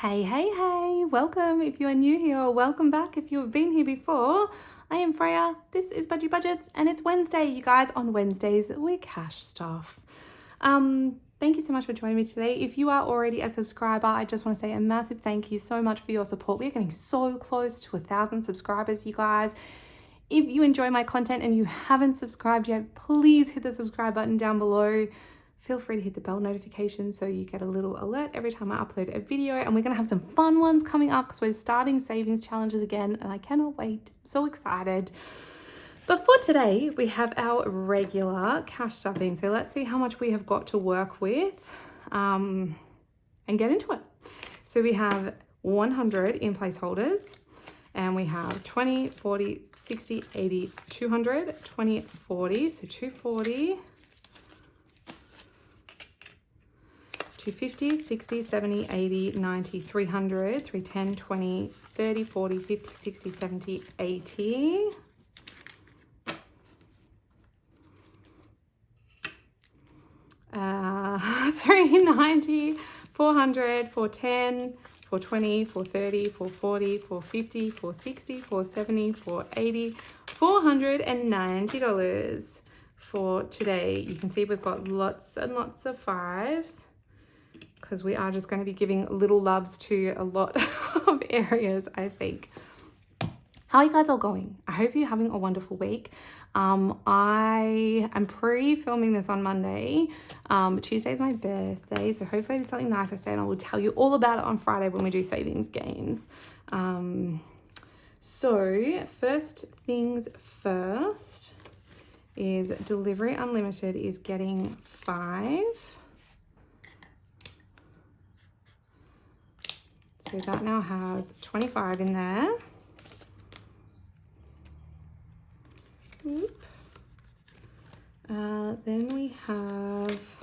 Hey, hey, hey, welcome if you are new here, or welcome back if you have been here before. I am Freya, this is Budgie Budgets, and it's Wednesday, you guys. On Wednesdays, we cash stuff. Thank you so much for joining me today. If you are already a subscriber, I just want to say a massive thank you so much for your support. We're getting so close to 1,000 subscribers, you guys. If you enjoy my content and you haven't subscribed yet, please hit the subscribe button down below. Feel free to hit the bell notification so you get a little alert every time I upload a video. And we're going to have some fun ones coming up because we're starting savings challenges again and I cannot wait. I'm so excited. But for today, we have our regular cash stuffing. So let's see how much we have got to work with and get into it. So we have 100 in placeholders and we have 20, 40, 60, 80, 200, 20, 40, so 240. 250, 60, 70, 80, 90, 300, 310, 20, 30, 40, 50, 60, 70, 80. Uh, 390, 400, 410, 420, 430, 440, 450, 460, 470, 480, $490 for today. You can see we've got lots and lots of fives, because we are just going to be giving little loves to a lot of areas, I think. How are you guys all going? I hope you're having a wonderful week. I am pre-filming this on Monday. Tuesday is my birthday, so hopefully it's something nice I say, and I will tell you all about it on Friday when we do savings games. So first things first is Delivery Unlimited is getting 5. So that now has 25 in there. Then we have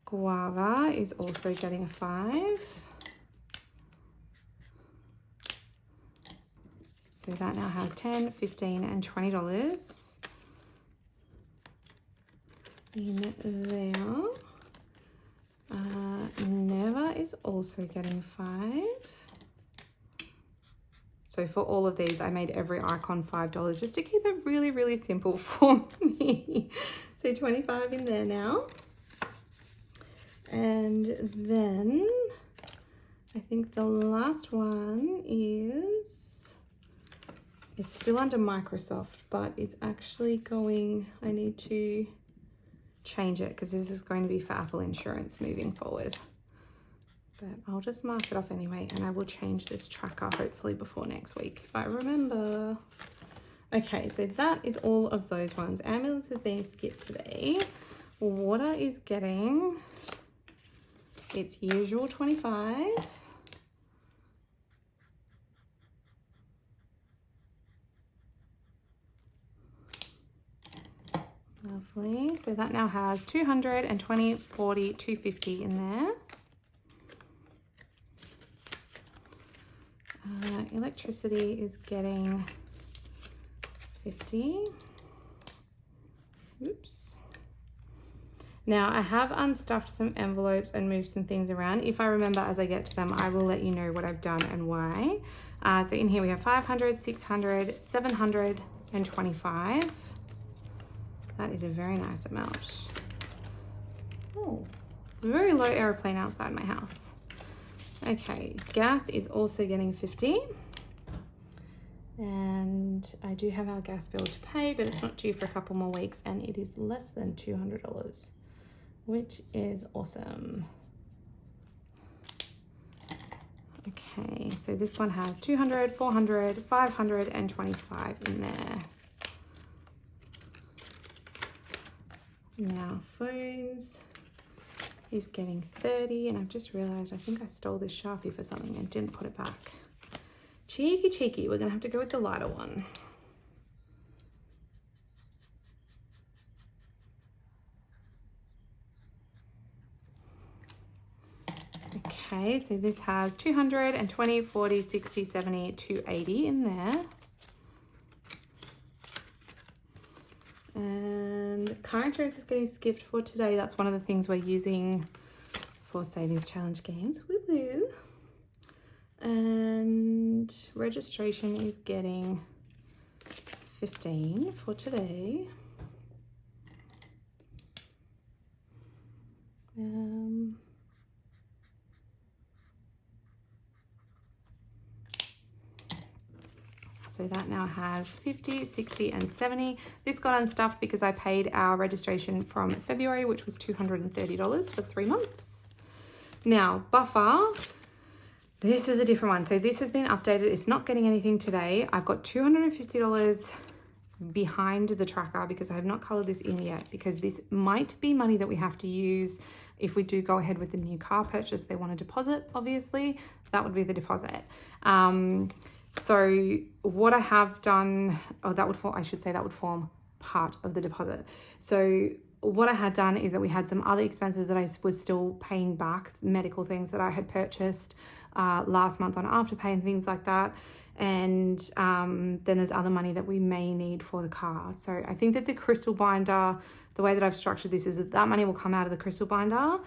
Guava is also getting a 5. So that now has 10, 15, and $20 in there. Never is also getting 5. So for all of these, I made every icon $5 just to keep it really, really simple for me. So 25 in there now. And then I think the last one is, it's still under Microsoft, but it's actually going, I need to change it because this is going to be for Apple Insurance moving forward. But I'll just mark it off anyway, and I will change this tracker hopefully before next week if I remember. Okay, so that is all of those ones. Ambulance is being skipped today. Water is getting its usual 25. Lovely. So that now has 220, 40, 250 in there. Electricity is getting 50. Oops. Now I have unstuffed some envelopes and moved some things around. If I remember as I get to them, I will let you know what I've done and why. So in here we have 500, 600, 725. That is a very nice amount. Oh, it's a very low aeroplane outside my house. Okay, gas is also getting 50. And I do have our gas bill to pay, but it's not due for a couple more weeks, and it is less than $200, which is awesome. Okay, so this one has 200, 400, 525 in there. Now phones is getting 30, and I've just realized I think I stole this Sharpie for something and didn't put it back. Cheeky, cheeky. We're gonna have to go with the lighter one. Okay, so this has 220, 40, 60, 70, 280 in there. And car insurance is getting skipped for today. That's one of the things we're using for savings challenge games. Woo woo. And registration is getting 15 for today. So that now has 50, 60, and 70. This got unstuffed because I paid our registration from February, which was $230 for 3 months. Now, buffer, this is a different one. So this has been updated. It's not getting anything today. I've got $250 behind the tracker because I have not colored this in yet, because this might be money that we have to use if we do go ahead with the new car purchase. They want a deposit, obviously. That would be the deposit. So what I have done, that would form part of the deposit. So what I had done is that we had some other expenses that I was still paying back, medical things that I had purchased last month on Afterpay and things like that. And then there's other money that we may need for the car. So I think that the crystal binder, the way that I've structured this is that money will come out of the crystal binder.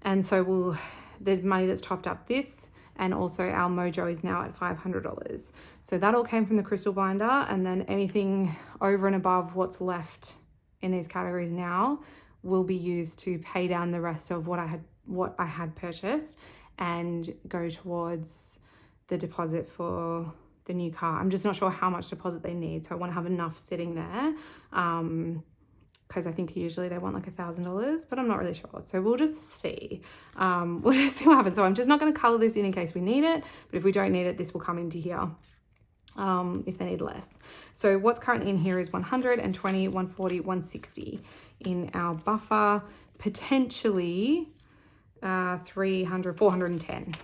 And so the money that's topped up this, and also our mojo is now at $500. So that all came from the crystal binder, and then anything over and above what's left in these categories now will be used to pay down the rest of what I had purchased and go towards the deposit for the new car. I'm just not sure how much deposit they need, so I want to have enough sitting there. Because I think usually they want like $1,000, but I'm not really sure. So we'll just see. We'll just see what happens. So I'm just not going to color this in case we need it. But if we don't need it, this will come into here if they need less. So what's currently in here is 120, 140, 160 in our buffer. Potentially 300, 410.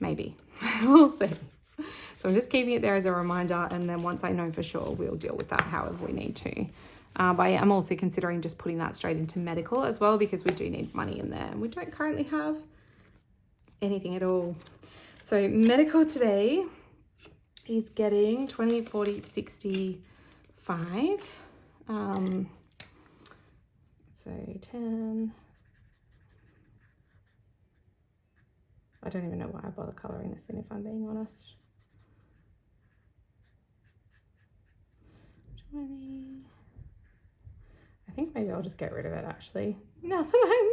Maybe. We'll see. So I'm just keeping it there as a reminder. And then once I know for sure, we'll deal with that however we need to. But I'm also considering just putting that straight into medical as well, because we do need money in there and we don't currently have anything at all. So medical today is getting 20, 40, 65. So 10. I don't even know why I bother colouring this thing, if I'm being honest. 20. I think maybe I'll just get rid of it actually. Now that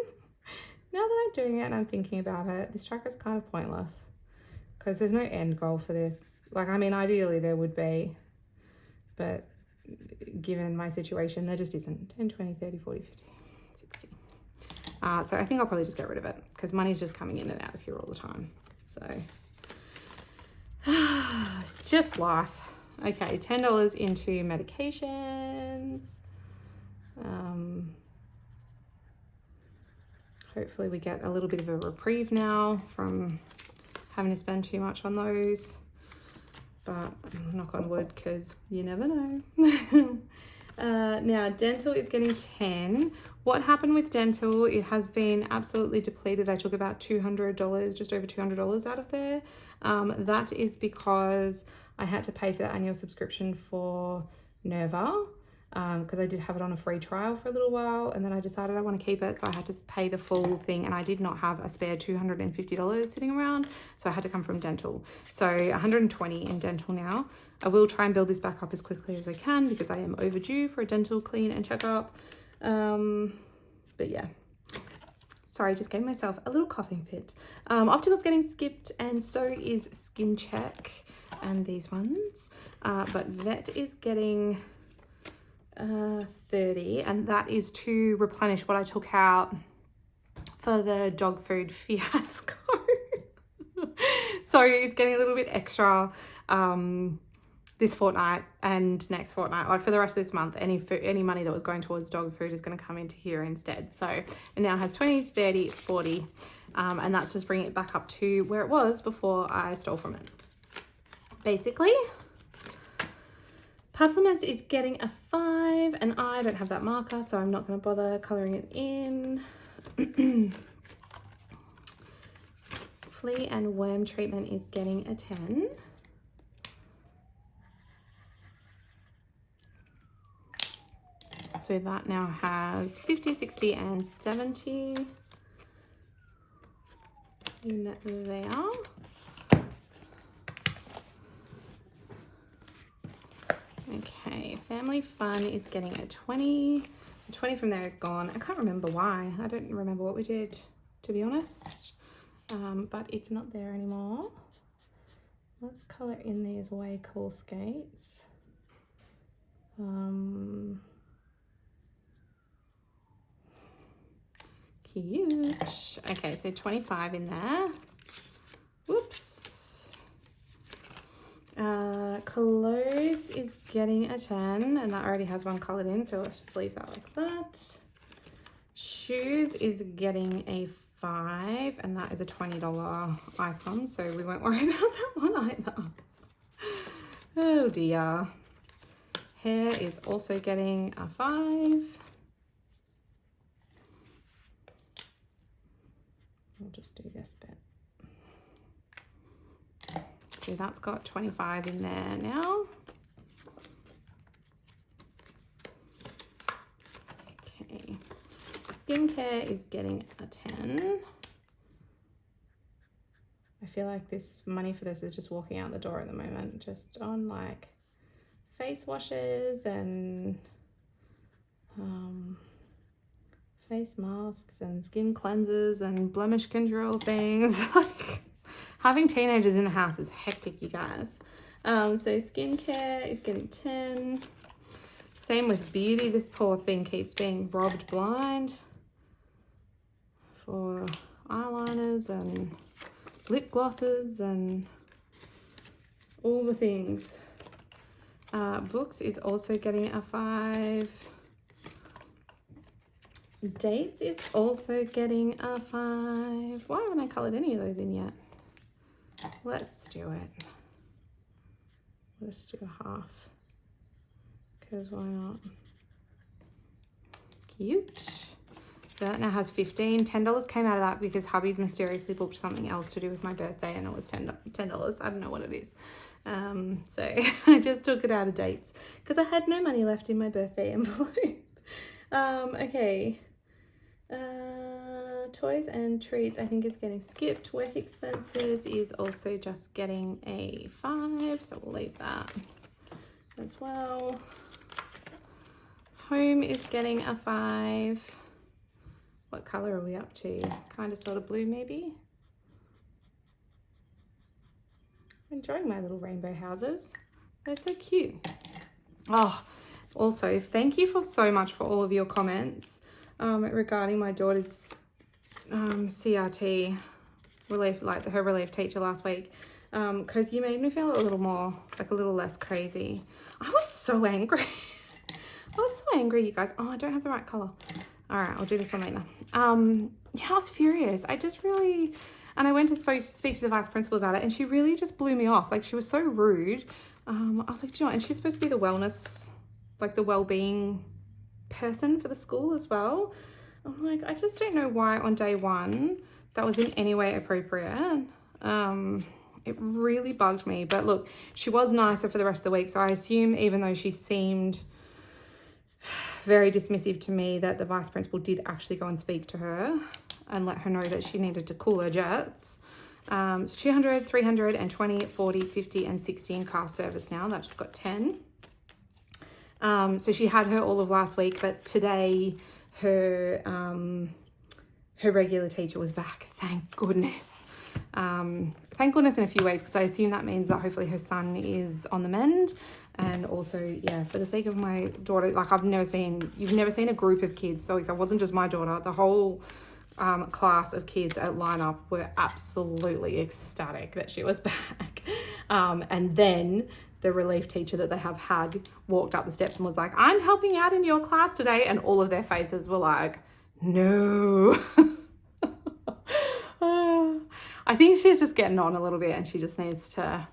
I'm doing it and I'm thinking about it, this tracker is kind of pointless because there's no end goal for this. Like, I mean, ideally there would be, but given my situation, there just isn't. 10, 20, 30, 40, 50, 60. So I think I'll probably just get rid of it because money's just coming in and out of here all the time. So it's just life. Okay, $10 into medications. Hopefully we get a little bit of a reprieve now from having to spend too much on those, but knock on wood because you never know. Now dental is getting 10. What happened with dental, it has been absolutely depleted. I took about $200, just over $200 out of there. That is because I had to pay for the annual subscription for Nerva, because I did have it on a free trial for a little while, and then I decided I want to keep it, so I had to pay the full thing, and I did not have a spare $250 sitting around, so I had to come from dental. So 120 in dental now. I will try and build this back up as quickly as I can because I am overdue for a dental clean and checkup. But yeah, sorry, just gave myself a little coughing fit. Optical's getting skipped, and so is Skin Check and these ones, but vet is getting 30, and that is to replenish what I took out for the dog food fiasco. So it's getting a little bit extra this fortnight and next fortnight. Like for the rest of this month, any money that was going towards dog food is going to come into here instead. So it now has 20, 30, 40, and that's just bringing it back up to where it was before I stole from it. Basically, Supplements is getting a 5, and I don't have that marker, so I'm not going to bother colouring it in. Flea and worm treatment is getting a 10. So that now has 50, 60, and 70 in there. Okay, family fun is getting a 20. The 20 from there is gone. I can't remember why. I don't remember what we did, to be honest. But it's not there anymore. Let's colour in these way cool skates. Cute. Okay, so 25 in there. Whoops. Clothes is getting a 10, and that already has one coloured in, so let's just leave that like that. Shoes is getting a 5, and that is a $20 icon, so we won't worry about that one either. Oh dear. Hair is also getting a 5. We'll just do this bit. So that's got 25 in there now. Okay. Skincare is getting a 10. I feel like this money for this is just walking out the door at the moment, just on like face washes and face masks and skin cleansers and blemish control things. Like, having teenagers in the house is hectic, you guys. So skincare is getting 10. Same with beauty. This poor thing keeps being robbed blind for eyeliners and lip glosses and all the things. Books is also getting a 5. Dates is also getting a 5. Why haven't I coloured any of those in yet? Let's do it. Let's do a half. Because why not? Cute. So that now has 15. $10 came out of that because hubby's mysteriously booked something else to do with my birthday, and it was $10. I don't know what it is. So I just took it out of dates because I had no money left in my birthday envelope. Okay. Toys and treats I think is getting skipped. Work expenses is also just getting a 5, so we'll leave that as well. Home is getting a 5. What colour are we up to? Kind of sort of blue maybe. I'm enjoying my little rainbow houses. They're so cute. Oh, also thank you for so much for all of your comments regarding my daughter's CRT relief, like her relief teacher last week, because you made me feel a little more, like a little less crazy. I was so angry. I was so angry, you guys. Oh, I don't have the right colour. All right, I'll do this one later. Yeah, I was furious. I just really, and I went to speak to the vice principal about it, and she really just blew me off. Like, she was so rude. I was like, do you know what? And she's supposed to be the wellness, like the well-being person for the school as well. I'm like, I just don't know why on day one that was in any way appropriate. It really bugged me. But look, she was nicer for the rest of the week, so I assume even though she seemed very dismissive to me, that the vice principal did actually go and speak to her and let her know that she needed to cool her jets. So 200, 300 and 20, 40, 50 and 60 in car service now. That just got 10. So she had her all of last week, but today her regular teacher was back. Thank goodness. Thank goodness in a few ways, because I assume that means that hopefully her son is on the mend. And also, yeah, for the sake of my daughter, like you've never seen a group of kids so excited. It wasn't just my daughter, the whole class of kids at lineup were absolutely ecstatic that she was back. And then the relief teacher that they have had walked up the steps and was like, I'm helping out in your class today. And all of their faces were like, no. I think she's just getting on a little bit, and she just needs to,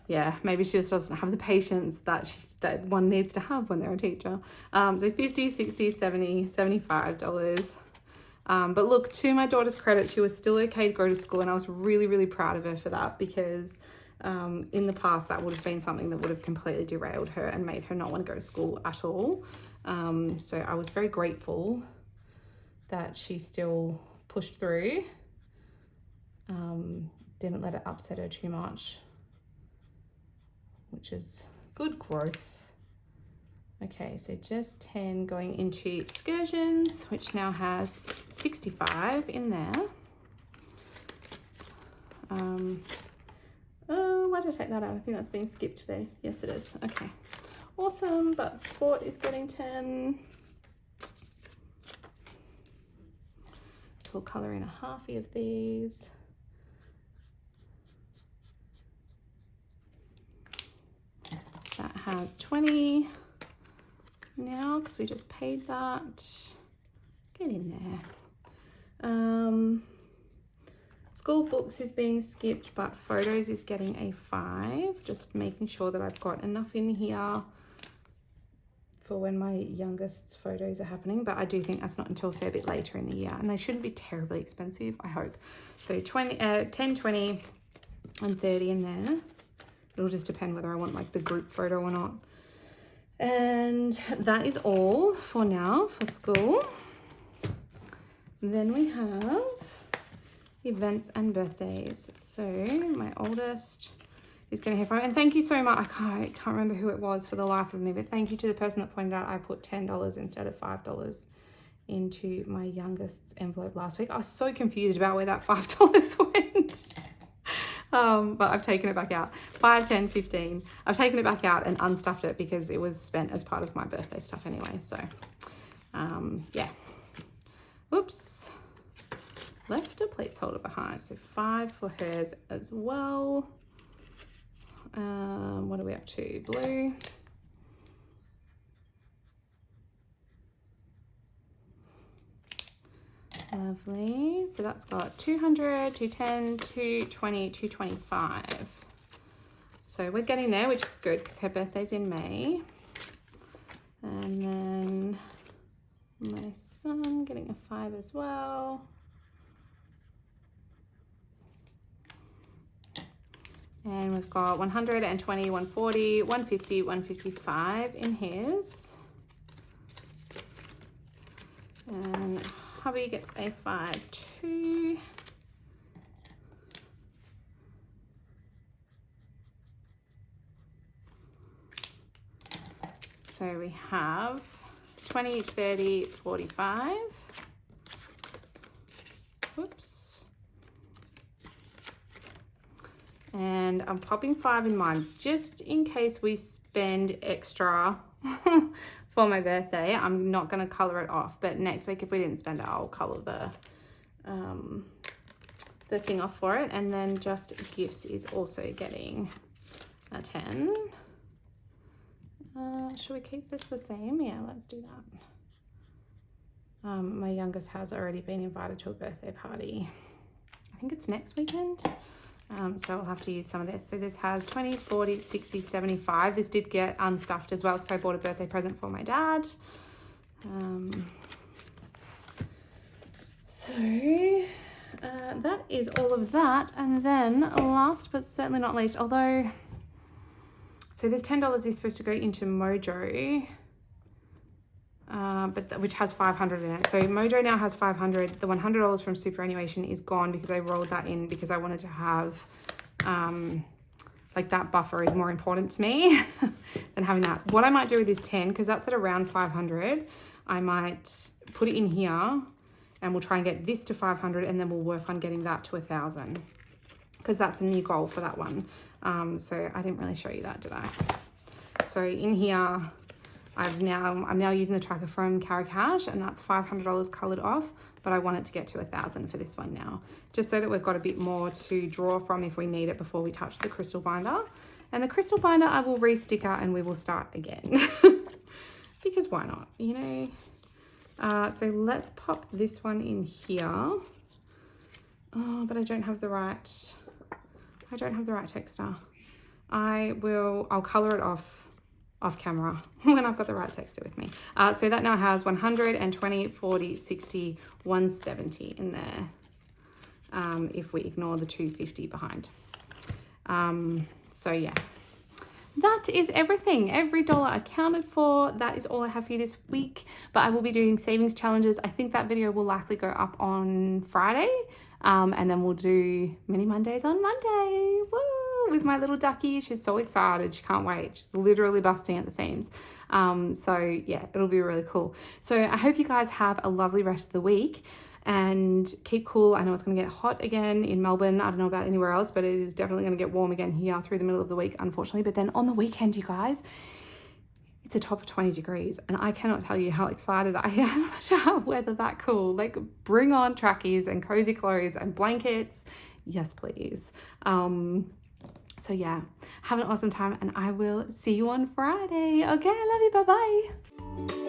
yeah, maybe she just doesn't have the patience that one needs to have when they're a teacher. So 50, 60, 70, $75. But look, to my daughter's credit, she was still okay to go to school, and I was really, really proud of her for that, because in the past that would have been something that would have completely derailed her and made her not want to go to school at all. So I was very grateful that she still pushed through, didn't let it upset her too much, which is good growth. Okay, so just 10 going into excursions, which now has 65 in there. Oh, why did I take that out? I think that's being skipped today. Yes, it is. Okay, awesome. But sport is getting 10. So we'll colour in a halfie of these. That has 20 now because we just paid that. Get in there. School books is being skipped, but photos is getting a 5. Just making sure that I've got enough in here for when my youngest's photos are happening, but I do think that's not until a fair bit later in the year, and they shouldn't be terribly expensive, I hope. So 10, 20 and 30 in there. It'll just depend whether I want like the group photo or not. And that is all for now for school. Then we have events and birthdays. So my oldest is getting her phone, and thank you so much. I can't remember who it was for the life of me, but thank you to the person that pointed out I put $10 instead of $5 into my youngest's envelope last week. I was so confused about where that $5 went. But I've taken it back out. 5, 10, 15. I've taken it back out and unstuffed it because it was spent as part of my birthday stuff anyway. So, yeah. Oops. Left a placeholder behind. So 5 for hers as well. What are we up to? Blue. Lovely. So that's got 200, 210, 220, 225. So we're getting there, which is good because her birthday's in May. And then my son getting a 5 as well. And we've got 120, 140, 150, 155 in his. And hubby gets a 5 too. So we have 20, 30, 45. Whoops. And I'm popping 5 in mine just in case we spend extra for my birthday. I'm not going to colour it off, but next week if we didn't spend it, I'll colour the thing off for it. And then just gifts is also getting a 10. Should we keep this the same? Yeah, let's do that. My youngest has already been invited to a birthday party. I think it's next weekend. So I'll have to use some of this. So this has 20, 40, 60, 75. This did get unstuffed as well because I bought a birthday present for my dad. That is all of that. And then last but certainly not least, although, so this $10 is supposed to go into Mojo, which has 500 in it. So Mojo now has 500. The $100 from superannuation is gone because I rolled that in because I wanted to have, like that buffer is more important to me than having that. What I might do with this 10, because that's at around 500, I might put it in here and we'll try and get this to 500 and then we'll work on getting that to 1,000 because that's a new goal for that one. So I didn't really show you that, did I? So in here, I'm now using the tracker from Cash, and that's $500 coloured off, but I want it to get to 1,000 for this one now, just so that we've got a bit more to draw from if we need it before we touch the crystal binder. And the crystal binder I will re-sticker and we will start again because why not, you know? So let's pop this one in here. Oh, but I don't have the right texter. I'll colour it off camera when I've got the right texter with me. So that now has 120, 40, 60, 170 in there. If we ignore the 250 behind. So yeah, that is everything. Every dollar accounted for. That is all I have for you this week, but I will be doing savings challenges. I think that video will likely go up on Friday. And then we'll do mini Mondays on Monday. Woo! with my little ducky. She's so excited. She can't wait. She's literally busting at the seams. So yeah, it'll be really cool. So I hope you guys have a lovely rest of the week and keep cool. I know it's going to get hot again in Melbourne. I don't know about anywhere else, but it is definitely going to get warm again here through the middle of the week, unfortunately. But then on the weekend, you guys, it's a top of 20 degrees and I cannot tell you how excited I am to have weather that cool. Like, bring on trackies and cozy clothes and blankets. Yes, please. So yeah, have an awesome time and I will see you on Friday. Okay, I love you. Bye-bye.